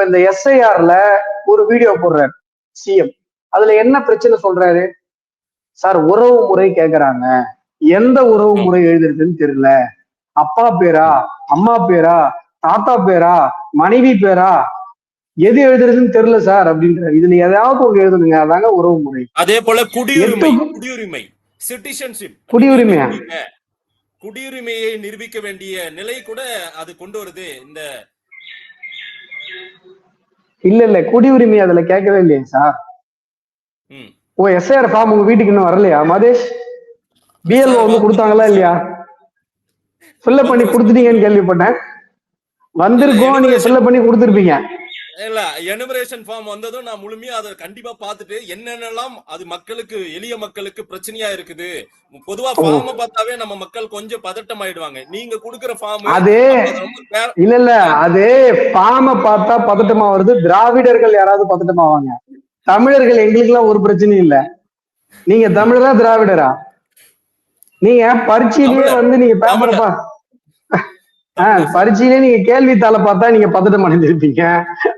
இந்த எஸ்ஐஆர்ல ஒரு வீடியோ போடுறாரு சிஎம். அதுல என்ன பிரச்சனை சொல்றாரு? சார் உறவு முறை கேக்குறாங்க, எந்த உறவு முறை எழுதுறதுன்னு தெரியல, அப்பா பேரா, அம்மா பேரா, தாத்தா பேரா, மனைவி பேரா, எது எழுதுறதுன்னு தெரியல சார் அப்படின்றாரு. இதுல எதாவது ஒண்ணு எழுதுனுங்க, அதாங்க உறவு முறை. அதே போல குடியுரிமை சிட்டிசன்ஷிப், குடியுரிமையா? குடியுரிமையை நிரூபிக்க வேண்டிய நிலை கூட அது கொண்டு வருது. இந்த இல்ல குடியுரிமை அதுல கேட்கவே இல்லையா சார்? ஓ எஸ்ஐஆர் ஃபார்ம் உங்க வீட்டுக்கு இன்னும் வரலையா மதேஷ்? பிஎல்ஓ வந்து கொடுத்தாங்களா இல்லையா? ஃபில்அப் பண்ணி கொடுத்துட்டீங்கன்னு கேள்விப்பட்டேன். வந்திருக்கோம், நீங்க ஃபில்அப் பண்ணி கொடுத்துருப்பீங்க. இல்ல, எனுமரேஷன் ஃபார்ம் வந்ததும் நான் முழுமையா அதை கண்டிப்பா பார்த்துட்டு என்னென்னலாம் அது மக்களுக்கு, எளிய மக்களுக்கு பிரச்சனையா இருக்குது. பொதுவா ஃபார்ம் பார்த்தாவே நம்ம மக்கள் கொஞ்சம் பதட்டம் ஆயிடுவாங்க. நீங்க கொடுக்கிற ஃபார்ம் அது இல்ல அது ஃபார்ம் பார்த்தா பதட்டமா வருது. திராவிடர்கள் யாராவது பதட்டமாவாங்க? தமிழர்கள் எங்களுக்கு எல்லாம் ஒரு பிரச்சனையும் இல்ல. நீங்க தமிழரா திராவிடரா? நீங்க பரீட்சையிலேயே வந்து நீங்க பேப்பர் பரீட்சையிலே நீங்க கேள்வித்தாளை பார்த்தா நீங்க பதட்டம் அடைஞ்சிருப்பீங்க.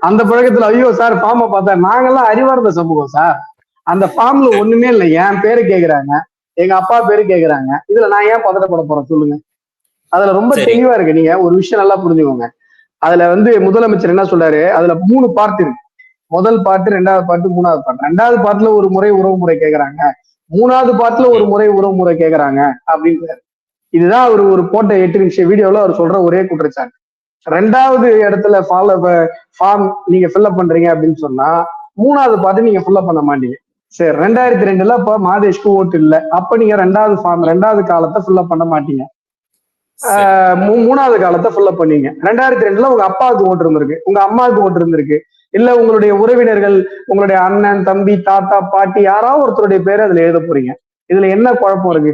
அந்த பழக்கத்துல ஐயோ சார் ஃபார்மை பார்த்தா, நாங்கெல்லாம் அறிவார்ந்த சமூகம் சார். அந்த ஃபார்ம்ல ஒண்ணுமே இல்லை, என் பேரு கேக்குறாங்க, எங்க அப்பா பேரு கேக்குறாங்க, இதுல நான் ஏன் பதட்டப்பட போறேன் சொல்லுங்க? அதுல ரொம்ப தெளிவா இருக்கு. நீங்க ஒரு விஷயம் நல்லா புரிஞ்சுக்கோங்க. அதுல வந்து முதலமைச்சர் என்ன சொல்றாரு, அதுல 3 பார்ட் இருக்கு. முதல் பார்ட், 2வது பார்ட், 3வது பார்ட். 2வது பார்ட்ல ஒரு முறை உறவு முறை கேக்குறாங்க, 3வது பார்ட்ல ஒரு முறை உறவு முறை கேக்குறாங்க அப்படின்றாரு. இதுதான் அவர் ஒரு போட்ட 8 நிமிஷம் வீடியோல அவர் சொல்ற ஒரே குற்றச்சாட்டு. 2வது இடத்துல ஃபார்ம் நீங்க ஃபில்அப் பண்றீங்க அப்படின்னு சொன்னா 3வது பார்த்து நீங்க ஃபில்அப் பண்ண மாட்டீங்க. சரி, 2002ல இப்ப மாதேஷ்க்கு ஓட்டு இல்ல, அப்ப நீங்க 2வது ஃபார்ம் 2வது காலத்தை ஃபில்அப் பண்ண மாட்டீங்க. 3வது காலத்தை ஃபில்அப் பண்ணீங்க. 2002ல உங்க அப்பாவுக்கு ஓட்டு இருந்திருக்கு, உங்க அம்மாவுக்கு ஓட்டு இருந்திருக்கு, இல்ல உங்களுடைய உறவினர்கள், உங்களுடைய அண்ணன், தம்பி, தாத்தா, பாட்டி, யாராவது ஒருத்தருடைய பேரை அதுல எழுத போறீங்க. இதுல என்ன குழப்பம் இருக்கு?